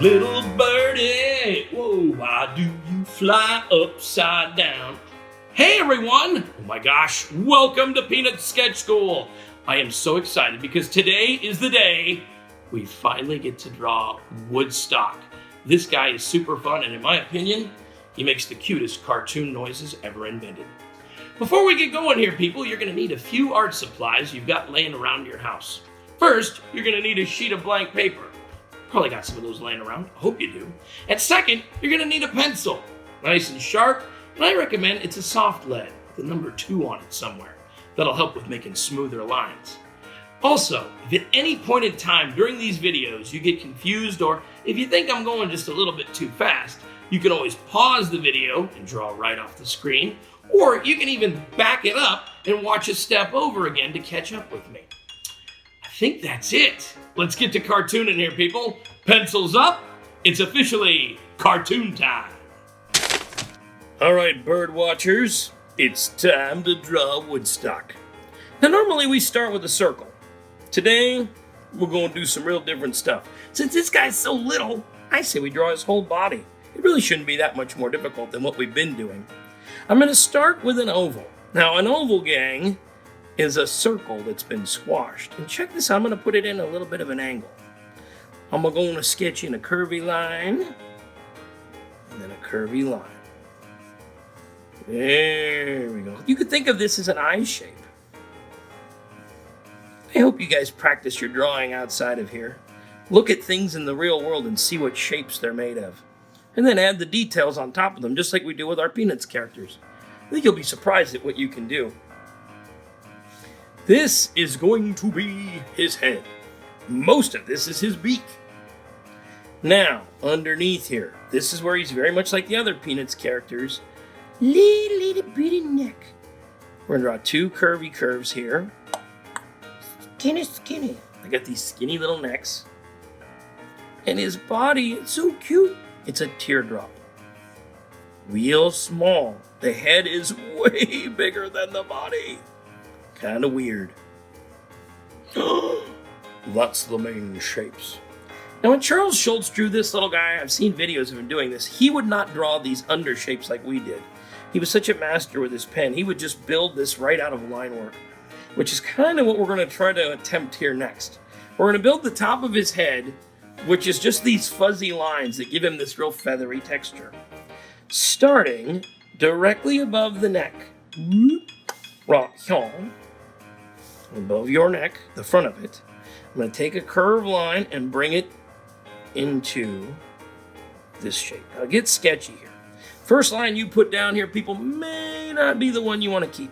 Little birdie, whoa, why do you fly upside down? Hey everyone! Oh my gosh, welcome to Peanut Sketch School. I am so excited because today is the day we finally get to draw Woodstock. This guy is super fun, and in my opinion, he makes the cutest cartoon noises ever invented. Before we get going here, people, you're gonna need a few art supplies you've got laying around your house. First, you're gonna need a sheet of blank paper. Probably got some of those laying around, I hope you do. And second, you're gonna need a pencil, nice and sharp, and I recommend it's a soft lead, with the number 2 on it somewhere. That'll help with making smoother lines. Also, if at any point in time during these videos you get confused, or if you think I'm going just a little bit too fast, you can always pause the video and draw right off the screen, or you can even back it up and watch a step over again to catch up with me. I think that's it. Let's get to cartooning here, people. Pencils up. It's officially cartoon time. All right, bird watchers, it's time to draw Woodstock. Now, normally we start with a circle. Today, we're going to do some real different stuff. Since this guy's so little, I say we draw his whole body. It really shouldn't be that much more difficult than what we've been doing. I'm going to start with an oval. Now, an oval, gang, is a circle that's been squashed. And check this out, I'm going to put it in a little bit of an angle. I'm going to sketch in a curvy line, and then a curvy line. There we go. You could think of this as an eye shape. I hope you guys practice your drawing outside of here. Look at things in the real world and see what shapes they're made of. And then add the details on top of them, just like we do with our Peanuts characters. I think you'll be surprised at what you can do. This is going to be his head. Most of this is his beak. Now, underneath here, this is where he's very much like the other Peanuts characters. Little bitty neck. We're gonna draw 2 curvy curves here. Skinny. I got these skinny little necks. And his body, it's so cute. It's a teardrop. Real small. The head is way bigger than the body. Kind of weird. That's the main shapes. Now, when Charles Schulz drew this little guy, I've seen videos of him doing this, he would not draw these under shapes like we did. He was such a master with his pen. He would just build this right out of line work, which is kind of what we're going to try to attempt here next. We're going to build the top of his head, which is just these fuzzy lines that give him this real feathery texture. Starting directly above the neck. Right here. Above your neck, the front of it. I'm going to take a curved line and bring it into this shape. Now get sketchy here. First line you put down here, people, may not be the one you want to keep.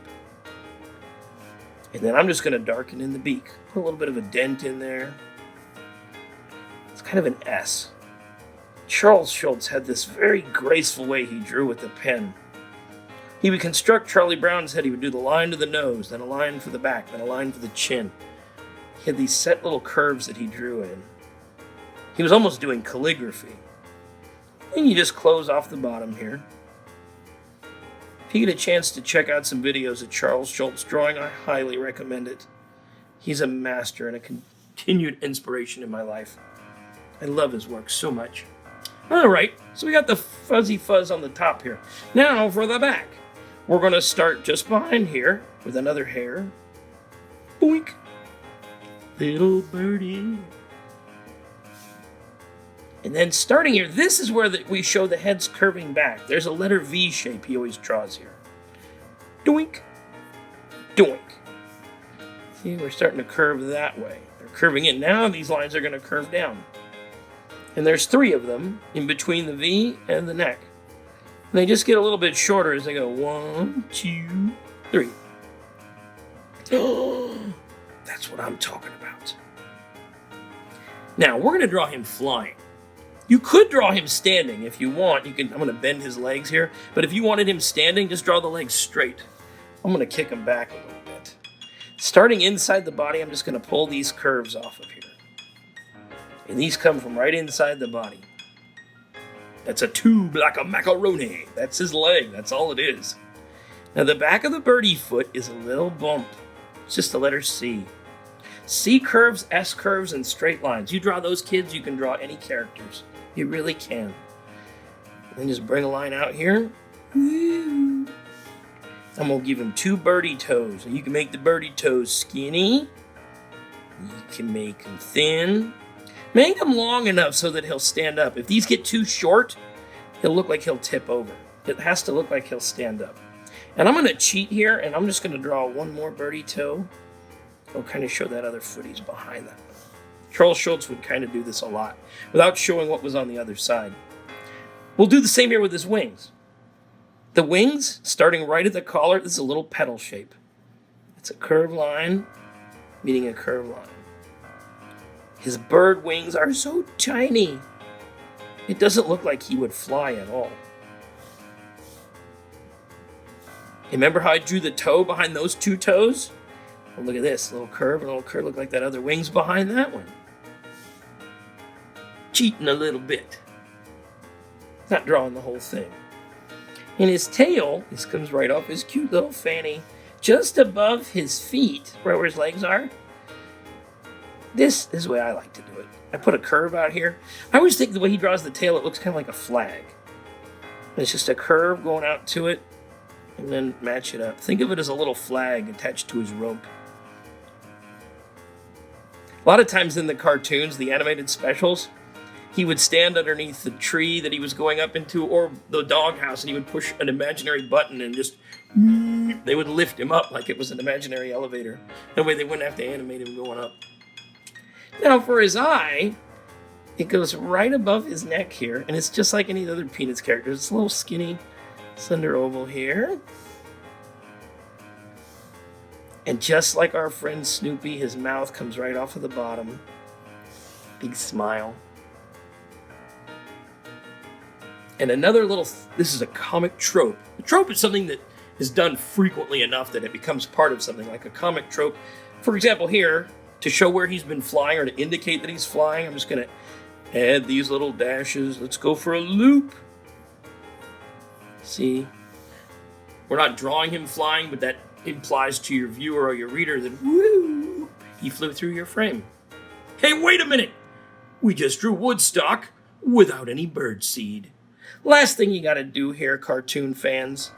And then I'm just going to darken in the beak. Put a little bit of a dent in there. It's kind of an S. Charles Schulz had this very graceful way he drew with the pen. He would construct Charlie Brown's head. He would do the line to the nose, then a line for the back, then a line for the chin. He had these set little curves that he drew in. He was almost doing calligraphy. And you just close off the bottom here. If you get a chance to check out some videos of Charles Schulz drawing, I highly recommend it. He's a master and a continued inspiration in my life. I love his work so much. All right, so we got the fuzzy fuzz on the top here. Now for the back. We're going to start just behind here with another hair. Boink. Little birdie. And then starting here, this is where we show the head's curving back. There's a letter V shape he always draws here. Doink. Doink. See, we're starting to curve that way. They're curving in. Now these lines are going to curve down. And there's 3 of them in between the V and the neck. And they just get a little bit shorter as they go 1, 2, 3. Oh, that's what I'm talking about. Now, we're going to draw him flying. You could draw him standing if you want. I'm going to bend his legs here. But if you wanted him standing, just draw the legs straight. I'm going to kick him back a little bit. Starting inside the body, I'm just going to pull these curves off of here. And these come from right inside the body. That's a tube like a macaroni. That's his leg. That's all it is. Now the back of the birdie foot is a little bump. It's just the letter C. C curves, S curves, and straight lines. You draw those, kids, you can draw any characters. You really can. And just bring a line out here. Woo. I'm going to give him 2 birdie toes. And you can make the birdie toes skinny. You can make them thin. Make them long enough so that he'll stand up. If these get too short, he'll look like he'll tip over. It has to look like he'll stand up. And I'm going to cheat here, and I'm just going to draw one more birdie toe. I'll kind of show that other foot he's behind that. Charles Schulz would kind of do this a lot without showing what was on the other side. We'll do the same here with his wings. The wings, starting right at the collar, this is a little petal shape. It's a curved line meeting a curved line. His bird wings are so tiny. It doesn't look like he would fly at all. Remember how I drew the toe behind those 2 toes? Well, look at this, a little curve and a little curve, look like that other wing's behind that one. Cheating a little bit. Not drawing the whole thing. And his tail, this comes right off his cute little fanny, just above his feet, right where his legs are. This is the way I like to do it. I put a curve out here. I always think the way he draws the tail, it looks kind of like a flag. It's just a curve going out to it, and then match it up. Think of it as a little flag attached to his rope. A lot of times in the cartoons, the animated specials, he would stand underneath the tree that he was going up into, or the doghouse, and he would push an imaginary button and just, they would lift him up like it was an imaginary elevator. That way they wouldn't have to animate him going up. Now for his eye, it goes right above his neck here, and it's just like any other Peanuts character. It's a little skinny, slender oval here. And just like our friend Snoopy, his mouth comes right off of the bottom. Big smile. And another little, this is a comic trope. A trope is something that is done frequently enough that it becomes part of something, like a comic trope. For example, here, to show where he's been flying or to indicate that he's flying, I'm just going to add these little dashes. Let's go for a loop. See, we're not drawing him flying, but that implies to your viewer or your reader that, woo, he flew through your frame. Hey, wait a minute. We just drew Woodstock without any birdseed. Last thing you got to do here, cartoon fans,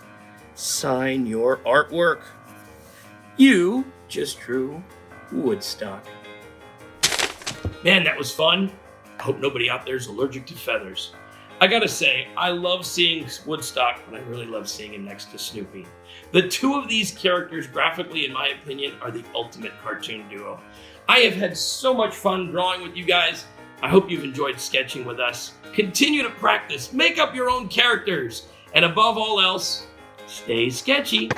sign your artwork. You just drew Woodstock. Man, that was fun. I hope nobody out there is allergic to feathers. I gotta say, I love seeing Woodstock, but I really love seeing him next to Snoopy. The 2 of these characters, graphically, in my opinion, are the ultimate cartoon duo. I have had so much fun drawing with you guys. I hope you've enjoyed sketching with us. Continue to practice, make up your own characters, and above all else, stay sketchy.